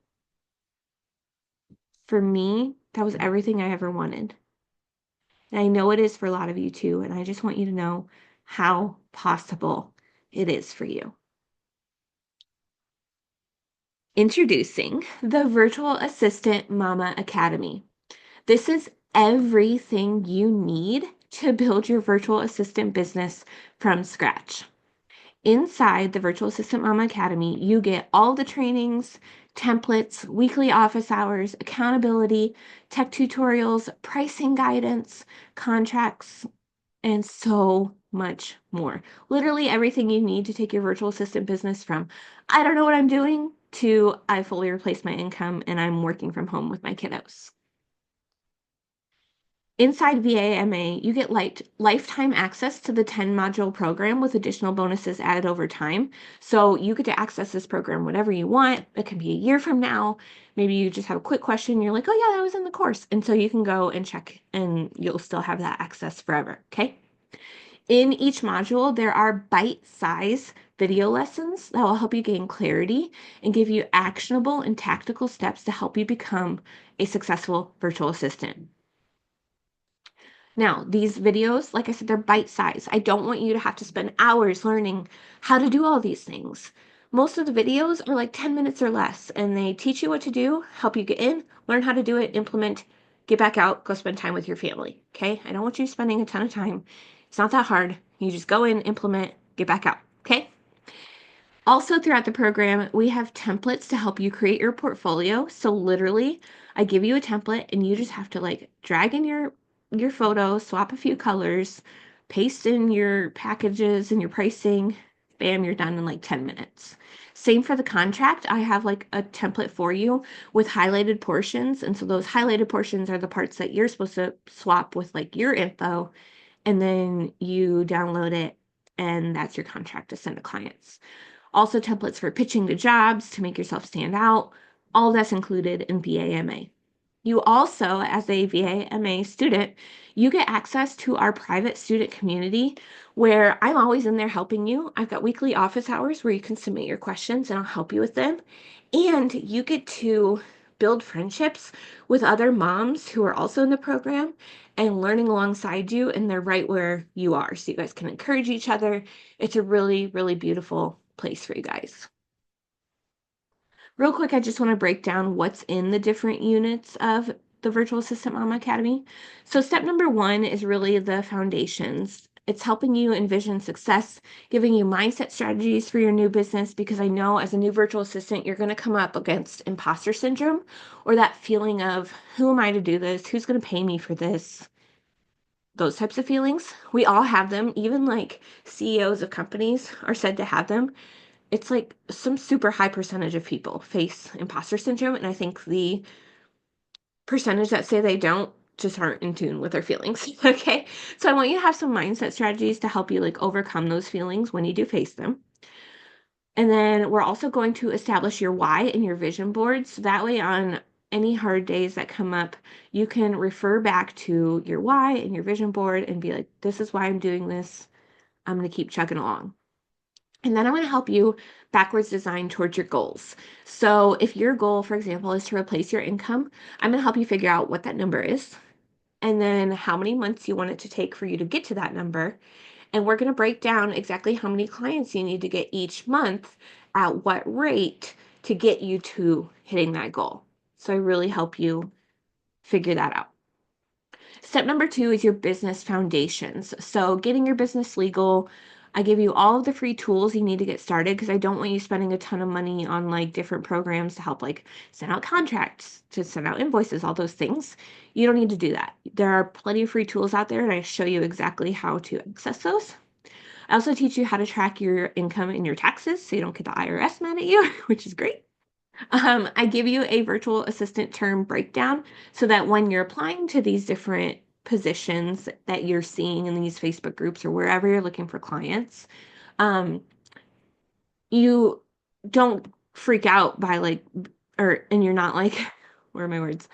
For me, that was everything I ever wanted. And I know it is for a lot of you too. And I just want you to know how possible it is for you. Introducing the Virtual Assistant Mama Academy. This is everything you need to build your virtual assistant business from scratch. Inside the Virtual Assistant Mama Academy, you get all the trainings, templates, weekly office hours, accountability, tech tutorials, pricing guidance, contracts, and so much more. Literally everything you need to take your virtual assistant business from I don't know what I'm doing to I fully replaced my income and I'm working from home with my kiddos. Inside VAMA, you get lifetime access to the 10-module program with additional bonuses added over time. So you get to access this program whenever you want. It can be a year from now. Maybe you just have a quick question. You're like, oh yeah, that was in the course. And so you can go and check and you'll still have that access forever, okay? In each module, there are bite-sized video lessons that will help you gain clarity and give you actionable and tactical steps to help you become a successful virtual assistant. Now, these videos, like I said, they're bite-sized. I don't want you to have to spend hours learning how to do all these things. Most of the videos are like 10 minutes or less, and they teach you what to do, help you get in, learn how to do it, implement, get back out, go spend time with your family, okay? I don't want you spending a ton of time. It's not that hard. You just go in, implement, get back out, okay? Also, throughout the program, we have templates to help you create your portfolio. So literally, I give you a template and you just have to like drag in your photo, swap a few colors, paste in your packages and your pricing. Bam, you're done in like 10 minutes. Same for the contract. I have like a template for you with highlighted portions. And so those highlighted portions are the parts that you're supposed to swap with like your info, and then you download it, and that's your contract to send to clients. Also templates for pitching to jobs to make yourself stand out. All that's included in VAMA. You also, as a VAMA student, you get access to our private student community where I'm always in there helping you. I've got weekly office hours where you can submit your questions and I'll help you with them. And you get to build friendships with other moms who are also in the program and learning alongside you, and they're right where you are. So you guys can encourage each other. It's a really, really beautiful place for you guys. Real quick, I just want to break down what's in the different units of the Virtual Assistant Mama Academy. So step number 1 is really the foundations. It's helping you envision success, giving you mindset strategies for your new business, because I know as a new virtual assistant, you're going to come up against imposter syndrome or that feeling of, who am I to do this? Who's going to pay me for this? Those types of feelings. We all have them. Even like CEOs of companies are said to have them. It's like some super high percentage of people face imposter syndrome. And I think the percentage that say they don't just aren't in tune with their feelings. Okay. So I want you to have some mindset strategies to help you like overcome those feelings when you do face them. And then we're also going to establish your why and your vision boards. So that way, on any hard days that come up, you can refer back to your why and your vision board and be like, this is why I'm doing this. I'm going to keep chugging along. And then I'm going to help you backwards design towards your goals. So if your goal, for example, is to replace your income, I'm going to help you figure out what that number is and then how many months you want it to take for you to get to that number. And we're going to break down exactly how many clients you need to get each month at what rate to get you to hitting that goal. So I really help you figure that out. Step number 2 is your business foundations. So getting your business legal. I give you all of the free tools you need to get started because I don't want you spending a ton of money on like different programs to help like send out contracts, to send out invoices, all those things. You don't need to do that. There are plenty of free tools out there and I show you exactly how to access those. I also teach you how to track your income and your taxes so you don't get the IRS mad at you, which is great. I give you a virtual assistant term breakdown so that when you're applying to these different positions that you're seeing in these Facebook groups or wherever you're looking for clients, um, you don't freak out by like, and you're not like, where are my words?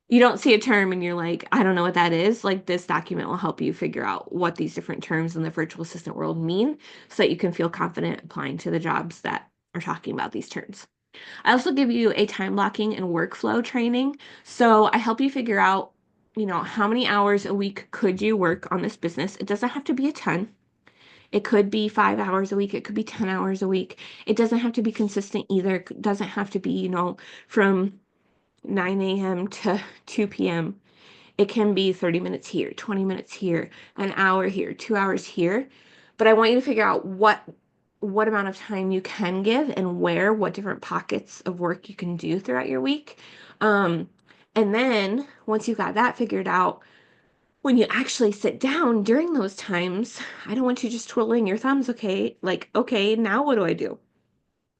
You don't see a term and you're like, I don't know what that is. Like, this document will help you figure out what these different terms in the virtual assistant world mean so that you can feel confident applying to the jobs that are talking about these terms. I also give you a time blocking and workflow training. So I help you figure out, how many hours a week could you work on this business? It doesn't have to be a ton. It could be 5 hours a week. It could be 10 hours a week. It doesn't have to be consistent either. It doesn't have to be, from 9 a.m. to 2 p.m. It can be 30 minutes here, 20 minutes here, an hour here, 2 hours here. But I want you to figure out what amount of time you can give and what different pockets of work you can do throughout your week. And then once you've got that figured out, when you actually sit down during those times, I don't want you just twiddling your thumbs, okay? Like, okay, now what do I do?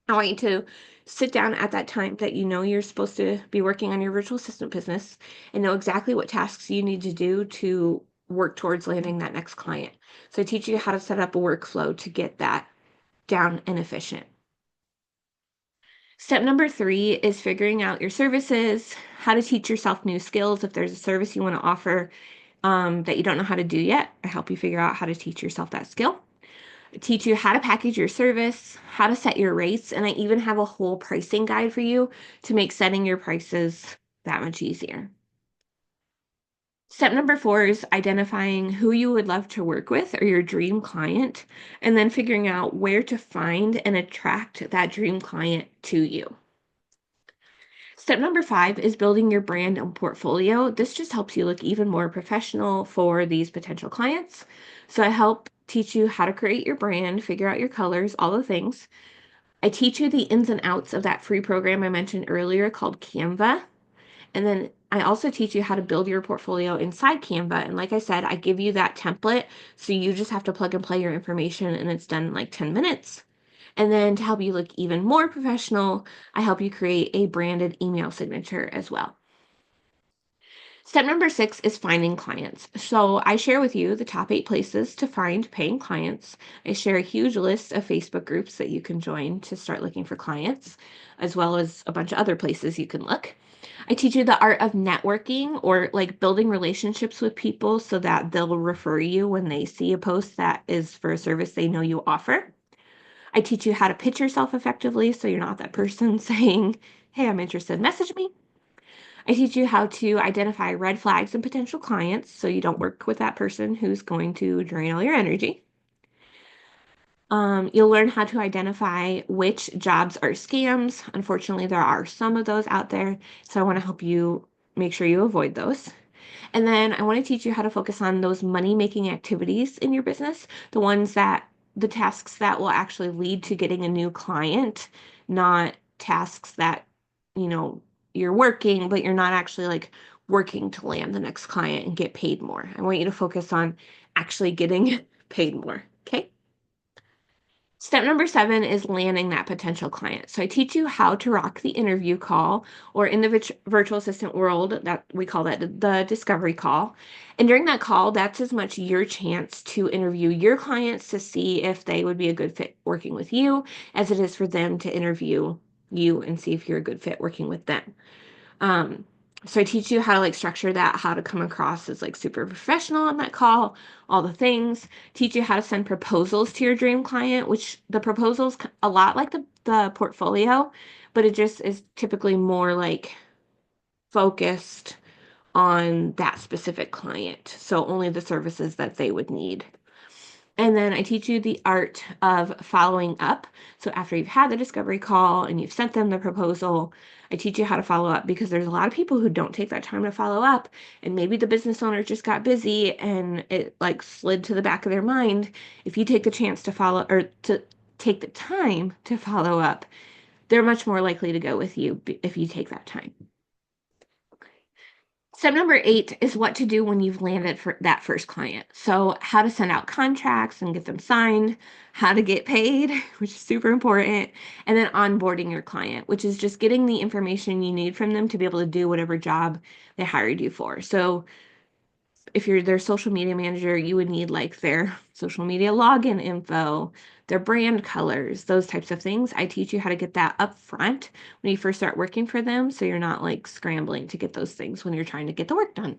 I want you to sit down at that time that you know you're supposed to be working on your virtual assistant business and know exactly what tasks you need to do to work towards landing that next client. So I teach you how to set up a workflow to get that down and efficient. Step number 3 is figuring out your services, how to teach yourself new skills. If there's a service you want to offer that you don't know how to do yet, I help you figure out how to teach yourself that skill. I teach you how to package your service, how to set your rates, and I even have a whole pricing guide for you to make setting your prices that much easier. Step number 4 is identifying who you would love to work with or your dream client, and then figuring out where to find and attract that dream client to you. Step number 5 is building your brand and portfolio. This just helps you look even more professional for these potential clients. So I help teach you how to create your brand, figure out your colors, all the things. I teach you the ins and outs of that free program I mentioned earlier called Canva. And then I also teach you how to build your portfolio inside Canva. And like I said, I give you that template. So you just have to plug and play your information and it's done in like 10 minutes. And then to help you look even more professional, I help you create a branded email signature as well. Step number 6 is finding clients. So I share with you the top 8 places to find paying clients. I share a huge list of Facebook groups that you can join to start looking for clients, as well as a bunch of other places you can look. I teach you the art of networking or like building relationships with people so that they'll refer you when they see a post that is for a service they know you offer. I teach you how to pitch yourself effectively so you're not that person saying, "Hey, I'm interested, message me." I teach you how to identify red flags in potential clients so you don't work with that person who's going to drain all your energy. You'll learn how to identify which jobs are scams. Unfortunately, there are some of those out there, so I want to help you make sure you avoid those. And then I want to teach you how to focus on those money-making activities in your business, the tasks that will actually lead to getting a new client, not tasks that, you know, you're working, but you're not actually like working to land the next client and get paid more. I want you to focus on actually getting paid more. Okay. Step number 7 is landing that potential client. So I teach you how to rock the interview call, or in the virtual assistant world, that we call that the discovery call. And during that call, that's as much your chance to interview your clients to see if they would be a good fit working with you as it is for them to interview you and see if you're a good fit working with them. Um, so I teach you how to like structure that, how to come across as like super professional on that call, all the things. Teach you how to send proposals to your dream client, which the proposals a lot like the portfolio, but it just is typically more like focused on that specific client. So only the services that they would need. And then I teach you the art of following up. So after you've had the discovery call and you've sent them the proposal, I teach you how to follow up because there's a lot of people who don't take that time to follow up. And maybe the business owner just got busy and it like slid to the back of their mind. If you take the chance to follow or to take the time to follow up, they're much more likely to go with you if you take that time. Step number 8 is what to do when you've landed for that first client. So how to send out contracts and get them signed, how to get paid, which is super important, and then onboarding your client, which is just getting the information you need from them to be able to do whatever job they hired you for. So if you're their social media manager, you would need like their social media login info, their brand colors, those types of things. I teach you how to get that up front when you first start working for them so you're not like scrambling to get those things when you're trying to get the work done.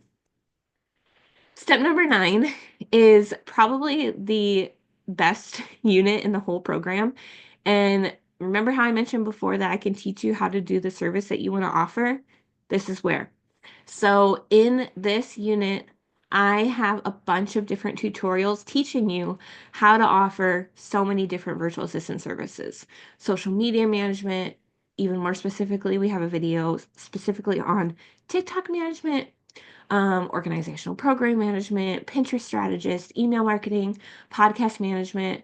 Step number 9 is probably the best unit in the whole program. And remember how I mentioned before that I can teach you how to do the service that you want to offer? This is where. So in this unit, I have a bunch of different tutorials teaching you how to offer so many different virtual assistant services. Social media management, even more specifically, we have a video specifically on TikTok management, organizational program management, Pinterest strategist, email marketing, podcast management,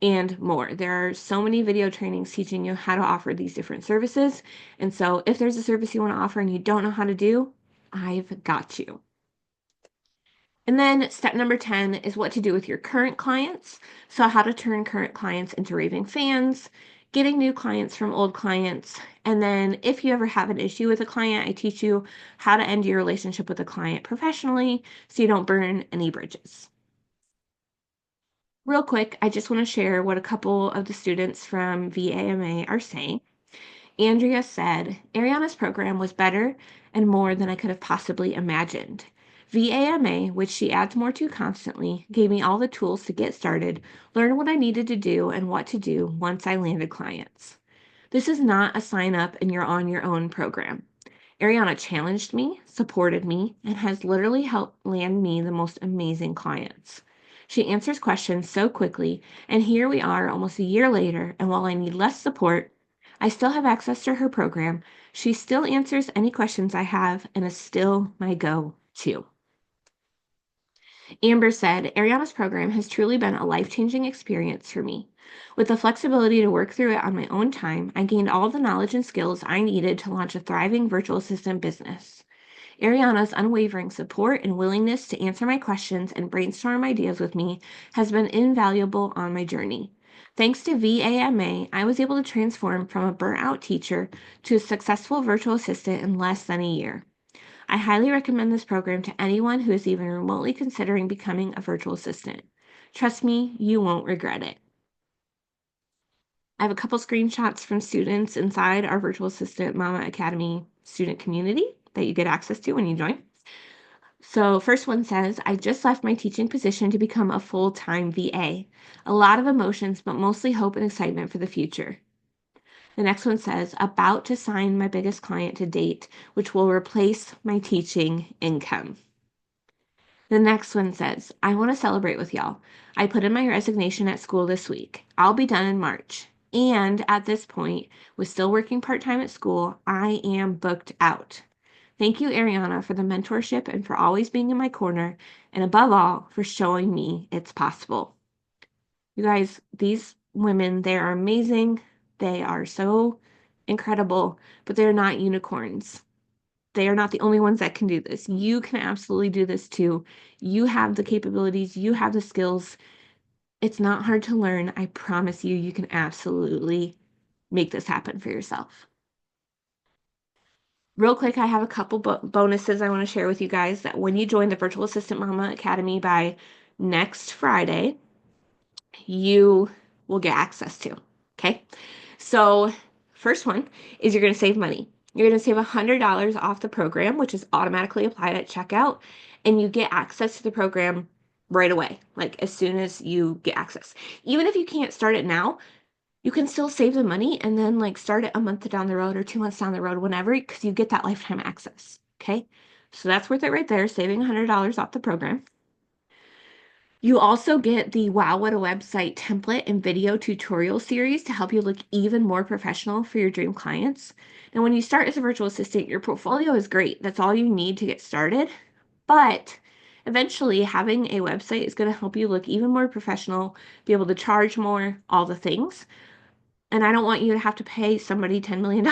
and more. There are so many video trainings teaching you how to offer these different services. And so if there's a service you want to offer and you don't know how to do, I've got you. And then step number 10 is what to do with your current clients. So how to turn current clients into raving fans, getting new clients from old clients. And then if you ever have an issue with a client, I teach you how to end your relationship with a client professionally so you don't burn any bridges. Real quick, I just want to share what a couple of the students from VAMA are saying. Andrea said, Ariana's program was better and more than I could have possibly imagined. VAMA, which she adds more to constantly, gave me all the tools to get started, learn what I needed to do and what to do once I landed clients. This is not a sign up and you're on your own program. Ariana challenged me, supported me, and has literally helped land me the most amazing clients. She answers questions so quickly, and here we are almost a year later, and while I need less support, I still have access to her program. She still answers any questions I have and is still my go-to. Amber said, Ariana's program has truly been a life-changing experience for me. With the flexibility to work through it on my own time, I gained all the knowledge and skills I needed to launch a thriving virtual assistant business. Ariana's unwavering support and willingness to answer my questions and brainstorm ideas with me has been invaluable on my journey. Thanks to VAMA, I was able to transform from a burnt out teacher to a successful virtual assistant in less than a year. I highly recommend this program to anyone who is even remotely considering becoming a virtual assistant. Trust me, you won't regret it. I have a couple screenshots from students inside our Virtual Assistant Mama Academy student community that you get access to when you join. So, first one says, I just left my teaching position to become a full-time VA. A lot of emotions, but mostly hope and excitement for the future. The next one says, about to sign my biggest client to date, which will replace my teaching income. The next one says, I want to celebrate with y'all. I put in my resignation at school this week. I'll be done in March. And at this point, with still working part-time at school, I am booked out. Thank you, Ariana, for the mentorship and for always being in my corner, and above all, for showing me it's possible. You guys, these women, they are amazing. They are so incredible, but they're not unicorns. They are not the only ones that can do this. You can absolutely do this too. You have the capabilities, you have the skills. It's not hard to learn. I promise you, you can absolutely make this happen for yourself. Real quick, I have a couple bonuses I want to share with you guys that when you join the Virtual Assistant Mama Academy by next Friday, you will get access to. Okay. So, first one is you're going to save money. You're going to save $100 off the program, which is automatically applied at checkout, and you get access to the program right away, like as soon as you get access. Even if you can't start it now, you can still save the money and then like start it a month down the road or 2 months down the road, whenever, because you get that lifetime access. Okay. So that's worth it right there, saving $100 off the program. You also get the Wow What a Website template and video tutorial series to help you look even more professional for your dream clients. Now, when you start as a virtual assistant, your portfolio is great. That's all you need to get started. But eventually, having a website is going to help you look even more professional, be able to charge more, all the things. And I don't want you to have to pay somebody $10 million.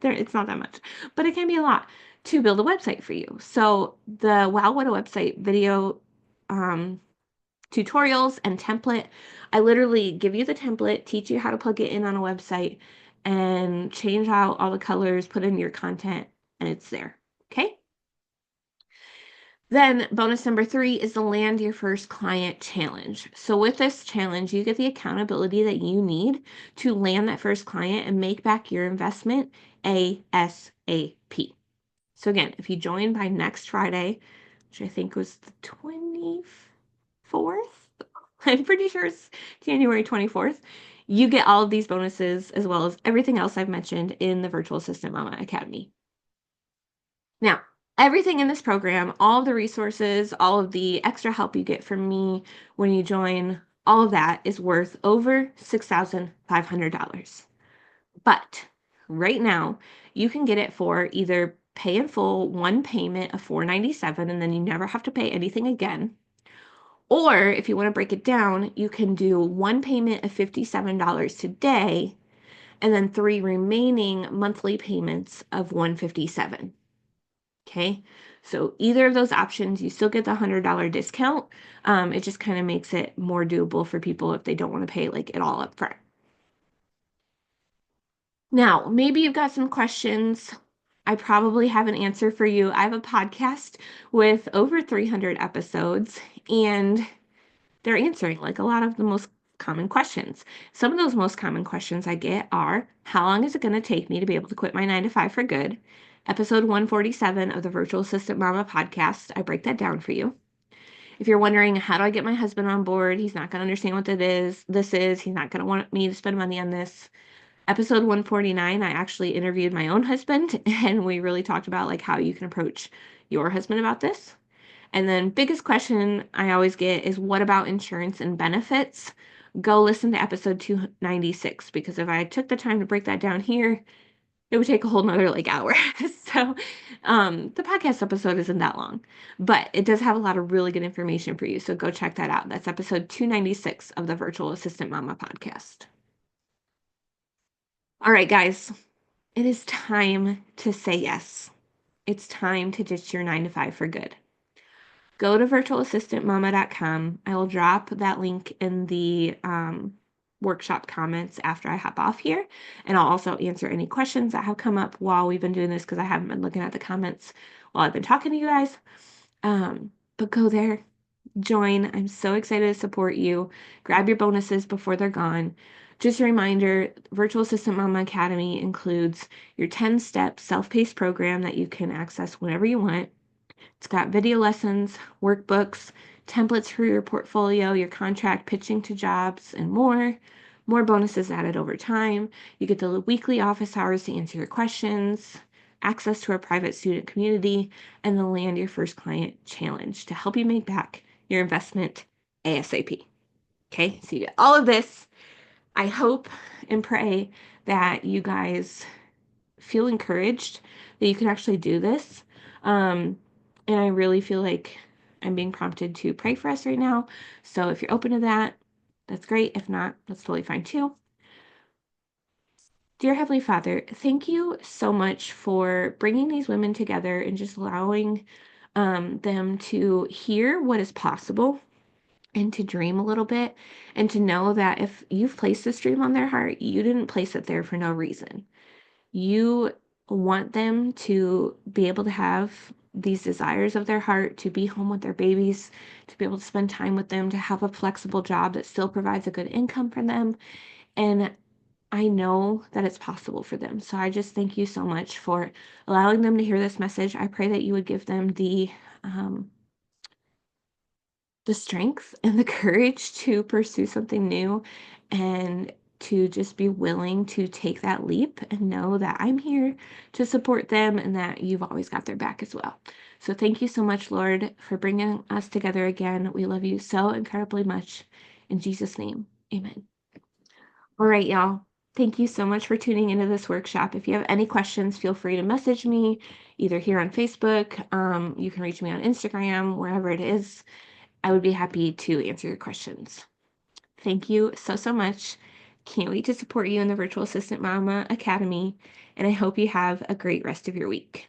It's not that much, but it can be a lot to build a website for you. So the Wow What a Website video tutorials and template. I literally give you the template, teach you how to plug it in on a website, and change out all the colors, put in your content, and it's there. Okay? Then bonus number 3 is the Land Your First Client Challenge. So with this challenge, you get the accountability that you need to land that first client and make back your investment ASAP. So again, if you join by next Friday, which I think was the 24th, I'm pretty sure it's January 24th, you get all of these bonuses as well as everything else I've mentioned in the Virtual Assistant Mama Academy. Now, everything in this program, all of the resources, all of the extra help you get from me when you join, all of that is worth over $6,500. But right now, you can get it for either pay in full one payment of $497 and then you never have to pay anything again. Or if you want to break it down, you can do one payment of $57 today and then 3 remaining monthly payments of $157. Okay, so either of those options, you still get the $100 discount. It just kind of makes it more doable for people if they don't want to pay like it all up front. Now, maybe you've got some questions. I probably have an answer for you. I have a podcast with over 300 episodes, and they're answering like a lot of the most common questions. Some of those most common questions I get are, how long is it going to take me to be able to quit my 9 to 5 for good? Episode 147 of the Virtual Assistant Mama podcast, I break that down for you. If you're wondering, how do I get my husband on board? He's not going to understand what this is. He's not going to want me to spend money on this. Episode 149, I actually interviewed my own husband and we really talked about like how you can approach your husband about this. And then biggest question I always get is, what about insurance and benefits? Go listen to episode 296, because if I took the time to break that down here, it would take a whole nother like hour. So the podcast episode isn't that long, but it does have a lot of really good information for you. So go check that out. That's episode 296 of the Virtual Assistant Mama podcast. All right, guys, it is time to say yes. It's time to ditch your 9 to 5 for good. Go to virtualassistantmama.com. I will drop that link in the workshop comments after I hop off here. And I'll also answer any questions that have come up while we've been doing this because I haven't been looking at the comments while I've been talking to you guys. But go there, join. I'm so excited to support you. Grab your bonuses before they're gone. Just a reminder, Virtual Assistant Mama Academy includes your 10-step self-paced program that you can access whenever you want. It's got video lessons, workbooks, templates for your portfolio, your contract, pitching to jobs, and more. More bonuses added over time. You get the weekly office hours to answer your questions, access to our private student community, and the Land Your First Client Challenge to help you make back your investment ASAP. Okay, so you get all of this. I hope and pray that you guys feel encouraged that you can actually do this. And I really feel like I'm being prompted to pray for us right now. So if you're open to that, that's great. If not, that's totally fine too. Dear Heavenly Father, thank you so much for bringing these women together and just allowing them to hear what is possible and to dream a little bit and to know that if you've placed this dream on their heart, you didn't place it there for no reason. You want them to be able to have these desires of their heart, to be home with their babies, to be able to spend time with them, to have a flexible job that still provides a good income for them. And I know that it's possible for them. So I just thank you so much for allowing them to hear this message. I pray that you would give them the strength and the courage to pursue something new and to just be willing to take that leap and know that I'm here to support them and that you've always got their back as well. So thank you so much, Lord, for bringing us together again. We love you so incredibly much. In Jesus' name, amen. All right, y'all. Thank you so much for tuning into this workshop. If you have any questions, feel free to message me either here on Facebook. You can reach me on Instagram, wherever it is. I would be happy to answer your questions. Thank you so, so much. Can't wait to support you in the Virtual Assistant Mama Academy, and I hope you have a great rest of your week.